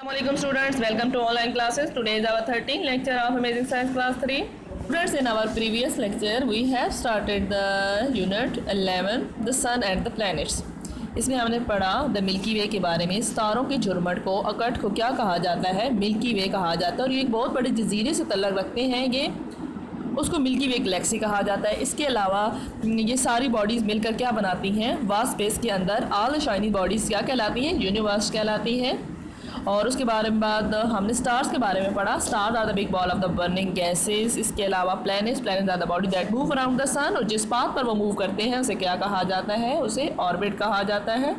Assalamualaikum students, welcome to online classes. Today is our 13th lecture of Amazing Science class 3. Students, in our previous lecture we have started the unit 11 the sun and the planets. इसमें हमने पढ़ा the milky वे के बारे में, सितारों के झुरमट को अकट को क्या कहा जाता है, मिल्की वे कहा जाता है। और ये एक बहुत बड़े जजीरे से तल्लक रखते हैं, ये उसको मिल्की वे गैलेक्सी कहा जाता है। इसके अलावा ये सारी बॉडीज़ मिलकर क्या बनाती हैं, वास्ट स्पेस के अंदर ऑल शाइनी बॉडीज़ क्या कहलाती हैं, यूनिवर्स कहलाती हैं। और उसके बारे में बाद हमने स्टार्स के बारे में पढ़ा। Stars are the big ball of the burning gases. इसके अलावा planets are the body that move around the sun, और जिस पाथ पर वो मूव करते हैं उसे क्या कहा जाता है, उसे ऑर्बिट कहा जाता है।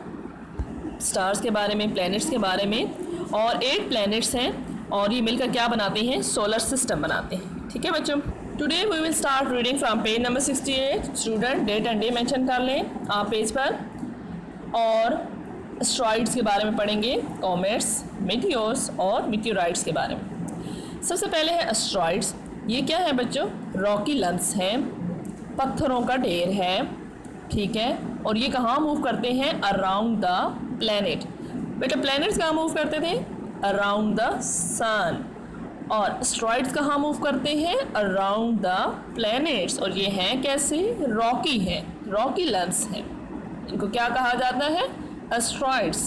स्टार्स के बारे में, प्लैनेट्स के बारे में, और 8 प्लैनेट्स हैं और ये मिलकर क्या बनाते हैं, सोलर सिस्टम बनाते हैं। ठीक है बच्चों, today we will start reading from page number 68। Student date and day mention कर लें आप पेज पर। और एस्ट्रॉइड्स के बारे में पढ़ेंगे, कॉमेट्स, मीटियोर्स और मीटियोराइट्स के बारे में। सबसे पहले है एस्ट्रॉइड्स। ये क्या है बच्चों, रॉकी लम्प्स हैं, पत्थरों का ढेर है। ठीक है, और ये कहाँ मूव करते हैं, अराउंड द प्लैनेट। बेटा प्लैनेट्स कहाँ मूव करते थे, अराउंड द सन, और एस्ट्रॉइड्स कहाँ मूव करते हैं, अराउंड द प्लैनेट्स। और ये हैं कैसे, रॉकी हैं, रॉकी लम्प्स हैं। इनको क्या कहा जाता है, asteroids.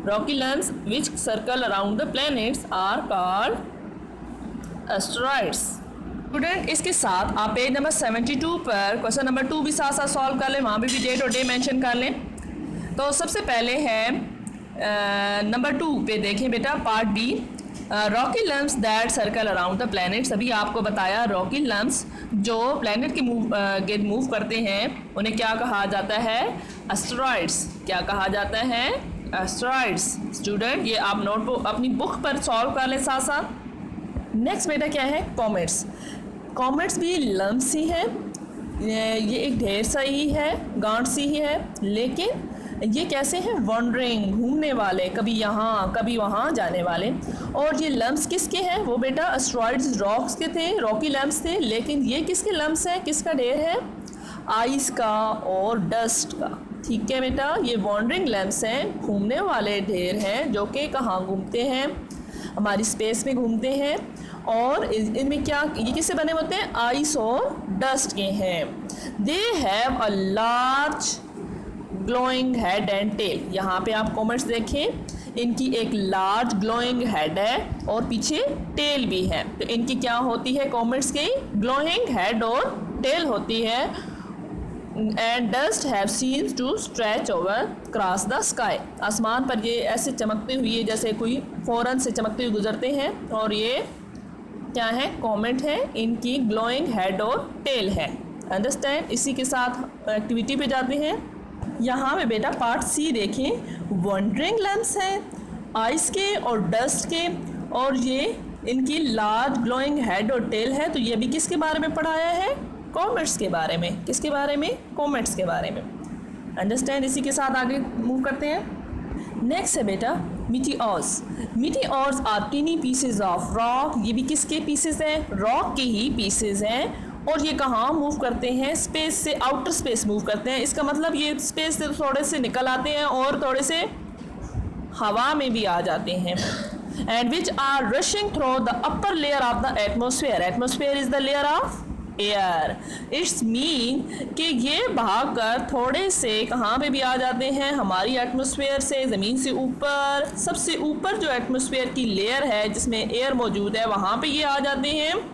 Rocky lumps which circle around the planets are called asteroids. Student इसके साथ आप पेज नंबर 72 पर क्वेश्चन नंबर 2 भी साथ साथ सॉल्व कर लें, वहाँ भी डेट और डे मेंशन कर लें। तो सबसे पहले है नंबर 2 पे देखें बेटा, part B, rocky lumps that circle around the planets. अभी आपको बताया रॉकी लम्प्स जो प्लैनेट के मूव करते हैं उन्हें क्या कहा जाता है, एस्टेरॉइड्स। क्या कहा जाता है, एस्टेरॉइड्स। स्टूडेंट ये आप नोटबुक अपनी बुक पर सॉल्व कर लें साथ साथ। नेक्स्ट बेटा क्या है, कॉमेट्स। कॉमेट्स भी लम्प्स ही है, ये एक ढेर सा ही है, गांठ सी ही है, लेकिन ये कैसे हैं, वॉन्डरिंग, घूमने वाले, कभी यहाँ कभी वहाँ जाने वाले। और ये लम्प्स किसके हैं, वो बेटा एस्ट्रॉइड्स रॉक्स के थे, रॉकी लम्प्स थे। लेकिन ये किसके लम्प्स हैं, किसका ढेर है, आइस का और डस्ट का। ठीक है बेटा, ये वॉन्डरिंग लम्प्स हैं, घूमने वाले ढेर हैं, जो कि कहाँ घूमते हैं, हमारी स्पेस में घूमते हैं। और इनमें क्या, ये किससे बने होते हैं, आइस और डस्ट के हैं। They have a large glowing head and tail. यहाँ पे आप कॉमेट्स देखें, इनकी एक लार्ज ग्लोइंग हेड है और पीछे टेल भी है। तो इनकी क्या होती है, कॉमेट्स की ग्लोइंग हेड और टेल होती है। And dust have seems to stretch over cross the sky. आसमान पर ये ऐसे चमकते हुए, जैसे कोई फौरन से चमकते हुए गुजरते हैं। और ये क्या है, कॉमेट है, इनकी ग्लोइंग हेड और टेल है। अंडरस्टैंड। इसी के साथ एक्टिविटी पे जाते हैं। यहाँ पे बेटा पार्ट सी देखें, वॉन्डरिंग लम्प्स हैं, आइस के और डस्ट के, और ये इनकी लार्ज ग्लोइंग हेड और टेल है। तो ये भी किसके बारे में पढ़ाया है, कॉमेट्स के बारे में। किसके बारे में, कॉमेट्स के बारे में। अंडरस्टैंड। इसी के साथ आगे मूव करते हैं। नेक्स्ट है बेटा meteors. Meteors are tiny pieces of rock. ये भी किसके पीसेज हैं, रॉक के ही पीसेज हैं। और ये कहाँ मूव करते हैं, स्पेस से, आउटर स्पेस मूव करते हैं। इसका मतलब ये स्पेस से थोड़े से निकल आते हैं और थोड़े से हवा में भी आ जाते हैं। And which are rushing through the upper layer of the atmosphere. Atmosphere is the layer of air. It's mean कि ये भाग कर थोड़े से कहाँ पे भी आ जाते हैं, हमारी एटमोसफेयर से, ज़मीन से ऊपर, सबसे ऊपर जो एटमोसफेयर की लेयर है जिसमें एयर मौजूद है, वहाँ पे ये आ जाते हैं।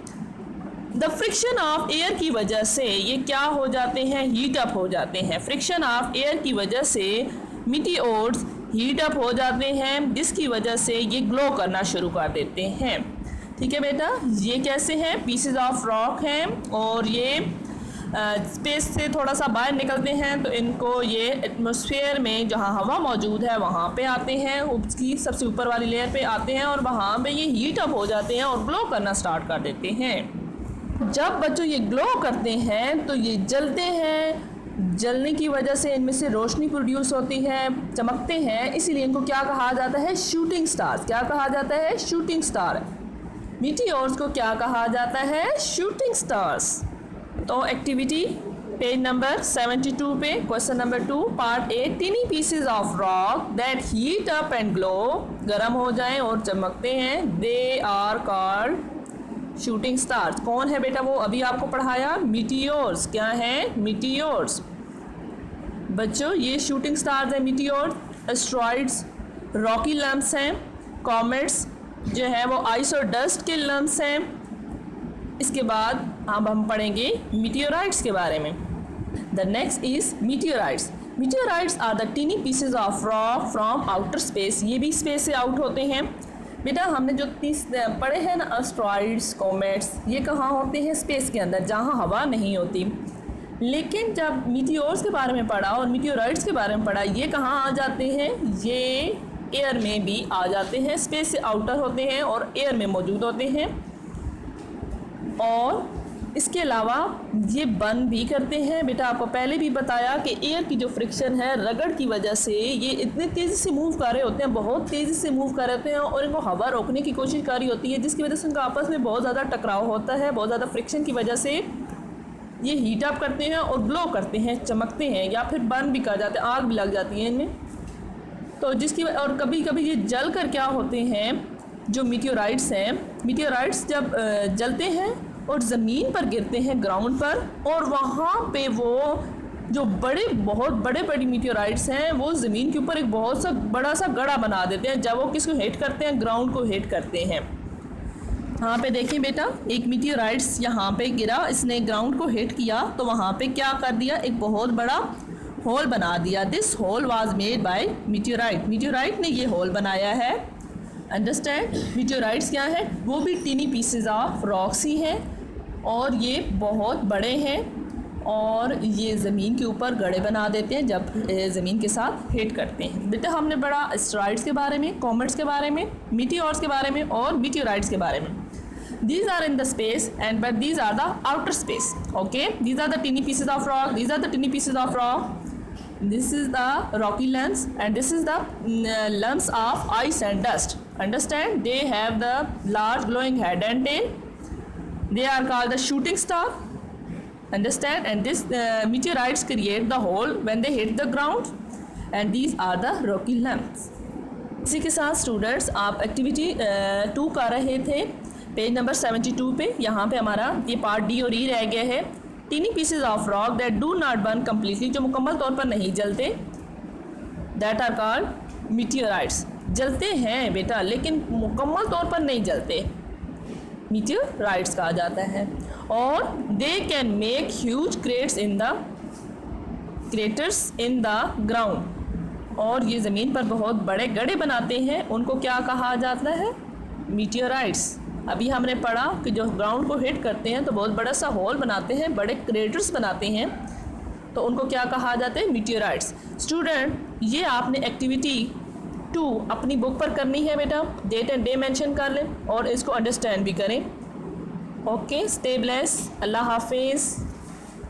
द फ्रिक्शन ऑफ एयर की वजह से ये क्या हो जाते हैं, हीट अप हो जाते हैं। फ्रिक्शन ऑफ एयर की वजह से मीटियोर्स हीट अप हो जाते हैं, जिसकी वजह से ये ग्लो करना शुरू कर देते हैं। ठीक है बेटा, ये कैसे हैं, पीसेज ऑफ रॉक हैं, और ये स्पेस से थोड़ा सा बाहर निकलते हैं। तो इनको ये एटमॉस्फेयर में जहाँ हवा मौजूद है वहाँ पे आते हैं, उसकी सबसे ऊपर वाली लेयर पे आते हैं, और वहाँ पे ये हीट अप हो जाते हैं और ग्लो करना स्टार्ट कर देते हैं। जब बच्चों ये ग्लो करते हैं तो ये जलते हैं, जलने की वजह से इनमें से रोशनी प्रोड्यूस होती है, चमकते हैं, इसीलिए इनको क्या कहा जाता है, शूटिंग स्टार्स। क्या कहा जाता है, शूटिंग स्टार। मीटियोर्स को क्या कहा जाता है, शूटिंग स्टार्स। तो एक्टिविटी पेज नंबर 72 पे question number 2 part A, tiny pieces of rock that heat up and glow, गर्म हो जाएं और चमकते हैं, they are called shooting stars. कौन है बेटा वो? अभी आपको पढ़ाया, मीटियोर्स। क्या है? मीटियोर्स। बच्चों ये शूटिंग स्टार्स हैं मीटियोर, एस्ट्रॉइड्स, रॉकी लम्प्स हैं, कॉमेट्स जो है वो आइस और डस्ट के लम्प्स हैं। इसके बाद अब हम पढ़ेंगे मीटियोराइट्स के बारे में। The next is meteorites. Meteorites are the tiny pieces of rock from outer space. ये भी स्पेस से आउट होते हैं। बेटा हमने जो पढ़े हैं ना, एस्ट्रॉइड्स, कॉमेट्स, ये कहाँ होते हैं? स्पेस के अंदर, जहाँ हवा नहीं होती। लेकिन जब मीटियोर्स के बारे में पढ़ा और मीटियोराइट्स के बारे में पढ़ा, ये कहाँ आ जाते हैं? ये एयर में भी आ जाते हैं, स्पेस से आउटर होते हैं और एयर में मौजूद होते हैं। और इसके अलावा ये बर्न भी करते हैं। बेटा आपको पहले भी बताया कि एयर की जो फ्रिक्शन है, रगड़ की वजह से ये इतने तेज़ी से मूव कर रहे होते हैं, बहुत तेज़ी से मूव कर रहे होते हैं और इनको हवा रोकने की कोशिश कर रही होती है, जिसकी वजह से उनका आपस में बहुत ज़्यादा टकराव होता है। बहुत ज़्यादा फ्रिक्शन की वजह से ये हीट अप करते हैं और ग्लो करते हैं, चमकते हैं, या फिर बर्न भी कर जाते हैं, आग भी लग जाती है इनमें। तो जिसकी और कभी कभी ये जल कर क्या होते हैं, जो मीटियोराइट्स हैं, मीटियोराइट्स जब जलते हैं और ज़मीन पर गिरते हैं, ग्राउंड पर, और वहाँ पे वो जो बहुत बड़ी मीटियोराइट्स हैं वो ज़मीन के ऊपर एक बहुत सा बड़ा सा गड़ा बना देते हैं। जब वो किसको हिट करते हैं? ग्राउंड को हिट करते हैं। यहाँ पे देखिए बेटा, एक मीटियोराइट्स यहाँ पे गिरा, इसने ग्राउंड को हिट किया, तो वहाँ पे क्या कर दिया? एक बहुत बड़ा होल बना दिया। This hole was made by meteorite. Meteorite ने ये होल बनाया है। अंडरस्टैंड? मीटियोराइट्स क्या है? वो भी टीनी पीसेज ऑफ रॉक्स ही हैं और ये बहुत बड़े हैं और ये ज़मीन के ऊपर गड़े बना देते हैं जब ज़मीन के साथ हिट करते हैं। बेटा हमने पढ़ा एस्ट्रॉइड्स के बारे में, कॉमेट्स के बारे में, मीटियोर्स के बारे में और मीटियोराइट्स के बारे में। These are in the space and but these are the outer space. Okay, these are the teeny pieces of rock. These are the teeny pieces of rock. This is the rocky lumps and this is the lumps of ice and dust. Understand? They have the large glowing head and tail. They are called the shooting star. Understand? And this meteorites create the hole when they hit the ground. And these are the rocky lumps. इसी के साथ students आप activity 2 कर रहे थे page number 72 पे। यहाँ पे हमारा ये पार्ट डी और ई रह गया है। Tiny pieces of rock that do not burn completely, जो मुकम्मल तौर पर नहीं जलते, दैट आर कॉल्ड मीटियोराइट्स। जलते हैं बेटा लेकिन मुकम्मल तौर पर नहीं जलते, मीटियोराइट्स कहा जाता है। और they can make huge craters in the ground, और ये ज़मीन पर बहुत बड़े गड्ढे बनाते हैं, उनको क्या कहा जाता है? मीटियोराइट्स। अभी हमने पढ़ा कि जो ग्राउंड को हिट करते हैं तो बहुत बड़ा सा होल बनाते हैं, बड़े क्रेटर्स बनाते हैं, तो उनको क्या कहा जाता है? मीटियोराइट्स। स्टूडेंट ये आपने एक्टिविटी 2 अपनी बुक पर करनी है बेटा, डेट एंड डे मेंशन कर लें और इसको अंडरस्टैंड भी करें। ओके, स्टे ब्लेस, अल्लाह हाफिज़।